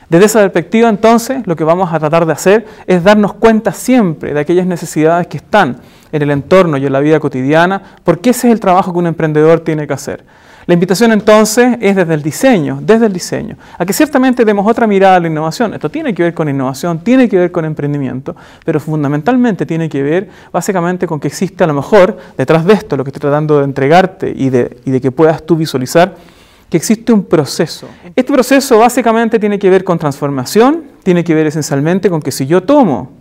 Desde esa perspectiva, entonces, lo que vamos a tratar de hacer es darnos cuenta siempre de aquellas necesidades que están en el entorno y en la vida cotidiana, porque ese es el trabajo que un emprendedor tiene que hacer. La invitación, entonces, es desde el diseño, a que ciertamente demos otra mirada a la innovación. Esto tiene que ver con innovación, tiene que ver con emprendimiento, pero fundamentalmente tiene que ver, básicamente, con que existe a lo mejor, detrás de esto, lo que estoy tratando de entregarte y de que puedas tú visualizar, que existe un proceso. Este proceso básicamente tiene que ver con transformación, tiene que ver esencialmente con que si yo tomo,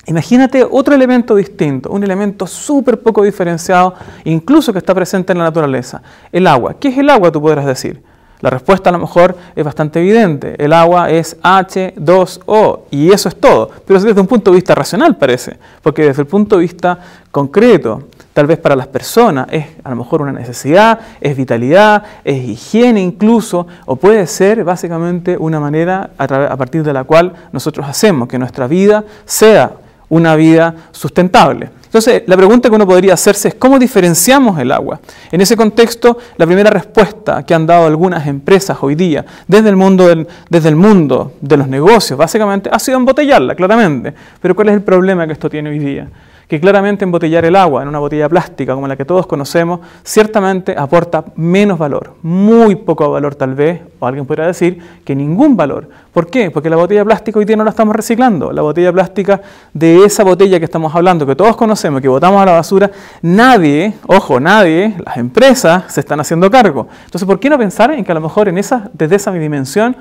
imagínate otro elemento distinto, un elemento súper poco diferenciado, incluso que está presente en la naturaleza, el agua. ¿Qué es el agua, tú podrás decir? La respuesta a lo mejor es bastante evidente. El agua es H2O y eso es todo. Pero desde un punto de vista racional parece, porque desde el punto de vista concreto, tal vez para las personas es a lo mejor una necesidad, es vitalidad, es higiene incluso, o puede ser básicamente una manera a partir de la cual nosotros hacemos que nuestra vida sea una vida sustentable. Entonces, la pregunta que uno podría hacerse es ¿cómo diferenciamos el agua? En ese contexto, la primera respuesta que han dado algunas empresas hoy día, desde el mundo de los negocios, básicamente, ha sido embotellarla, claramente. Pero ¿cuál es el problema que esto tiene hoy día? Que claramente embotellar el agua en una botella plástica como la que todos conocemos, ciertamente aporta menos valor, muy poco valor tal vez, o alguien podría decir que ningún valor. ¿Por qué? Porque la botella plástica hoy día no la estamos reciclando. La botella plástica de esa botella que estamos hablando, que todos conocemos, que botamos a la basura, nadie, ojo, nadie, las empresas se están haciendo cargo. Entonces, ¿por qué no pensar en que a lo mejor desde esa dimensión,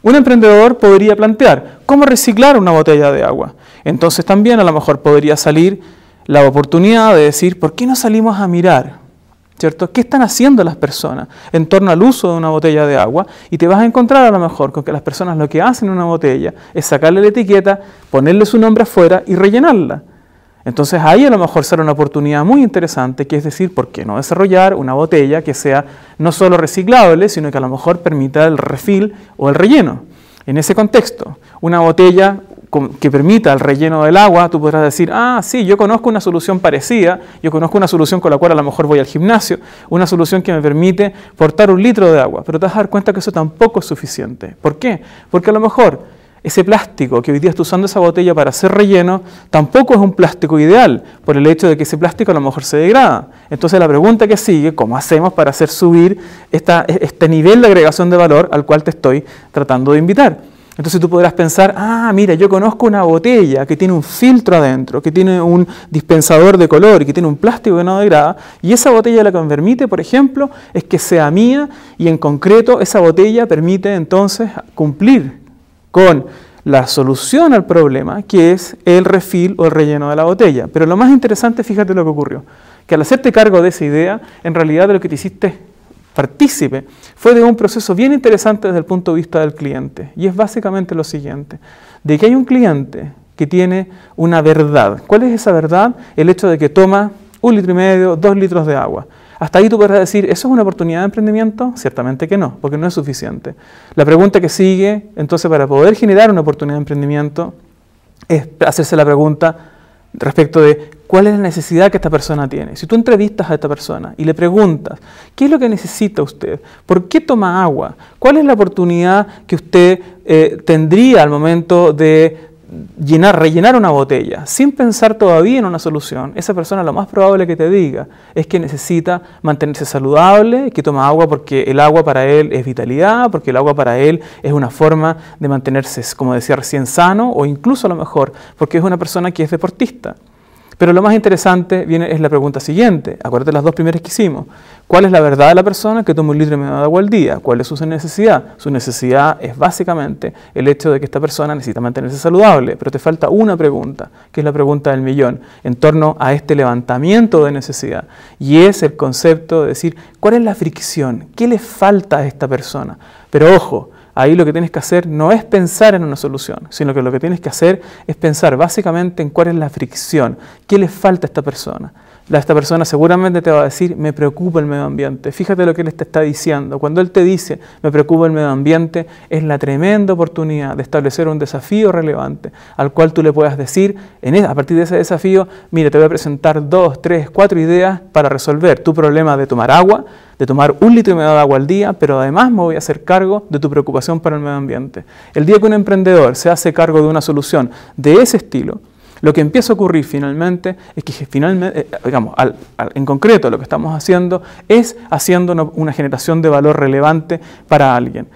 un emprendedor podría plantear cómo reciclar una botella de agua? Entonces también a lo mejor podría salir la oportunidad de decir, ¿por qué no salimos a mirar? ¿Cierto? ¿Qué están haciendo las personas en torno al uso de una botella de agua? Y te vas a encontrar a lo mejor con que las personas lo que hacen en una botella es sacarle la etiqueta, ponerle su nombre afuera y rellenarla. Entonces ahí a lo mejor será una oportunidad muy interesante, que es decir, ¿por qué no desarrollar una botella que sea no solo reciclable, sino que a lo mejor permita el refill o el relleno? En ese contexto, una botella que permita el relleno del agua, tú podrás decir, ah, sí, yo conozco una solución parecida, yo conozco una solución con la cual a lo mejor voy al gimnasio, una solución que me permite portar 1 litro de agua, pero te vas a dar cuenta que eso tampoco es suficiente. ¿Por qué? Porque a lo mejor ese plástico que hoy día está usando esa botella para hacer relleno, tampoco es un plástico ideal, por el hecho de que ese plástico a lo mejor se degrada. Entonces la pregunta que sigue, ¿cómo hacemos para hacer subir este nivel de agregación de valor al cual te estoy tratando de invitar? Entonces tú podrás pensar, ah, mira, yo conozco una botella que tiene un filtro adentro, que tiene un dispensador de color y que tiene un plástico que no degrada, y esa botella lo que me permite, por ejemplo, es que sea mía, y en concreto esa botella permite entonces cumplir con la solución al problema, que es el refill o el relleno de la botella. Pero lo más interesante, fíjate lo que ocurrió, que al hacerte cargo de esa idea, en realidad de lo que te hiciste partícipe, fue de un proceso bien interesante desde el punto de vista del cliente. Y es básicamente lo siguiente, de que hay un cliente que tiene una verdad. ¿Cuál es esa verdad? El hecho de que toma 1,5 litros, 2 litros de agua. Hasta ahí tú podrás decir, ¿eso es una oportunidad de emprendimiento? Ciertamente que no, porque no es suficiente. La pregunta que sigue, entonces, para poder generar una oportunidad de emprendimiento, es hacerse la pregunta respecto de cuál es la necesidad que esta persona tiene. Si tú entrevistas a esta persona y le preguntas, ¿qué es lo que necesita usted? ¿Por qué toma agua? ¿Cuál es la oportunidad que usted tendría al momento de rellenar una botella? Sin pensar todavía en una solución, esa persona lo más probable que te diga es que necesita mantenerse saludable, que toma agua porque el agua para él es vitalidad, porque el agua para él es una forma de mantenerse, como decía recién, sano, o incluso a lo mejor porque es una persona que es deportista. Pero lo más interesante es la pregunta siguiente. Acuérdate las 2 primeras que hicimos. ¿Cuál es la verdad de la persona que toma 1,5 litros de agua al día? ¿Cuál es su necesidad? Su necesidad es básicamente el hecho de que esta persona necesita mantenerse saludable. Pero te falta una pregunta, que es la pregunta del millón, en torno a este levantamiento de necesidad. Y es el concepto de decir, ¿cuál es la fricción? ¿Qué le falta a esta persona? Pero ojo, ahí lo que tienes que hacer no es pensar en una solución, sino que lo que tienes que hacer es pensar básicamente en cuál es la fricción, qué le falta a esta persona. esta persona seguramente te va a decir, me preocupa el medio ambiente. Fíjate lo que él te está diciendo. Cuando él te dice, me preocupa el medio ambiente, es la tremenda oportunidad de establecer un desafío relevante al cual tú le puedas decir, a partir de ese desafío, mira, te voy a presentar 2, 3, 4 ideas para resolver tu problema de tomar agua, de tomar 1,5 litros de agua al día, pero además me voy a hacer cargo de tu preocupación para el medio ambiente. El día que un emprendedor se hace cargo de una solución de ese estilo, lo que empieza a ocurrir finalmente es que en concreto lo que estamos haciendo es haciendo una generación de valor relevante para alguien.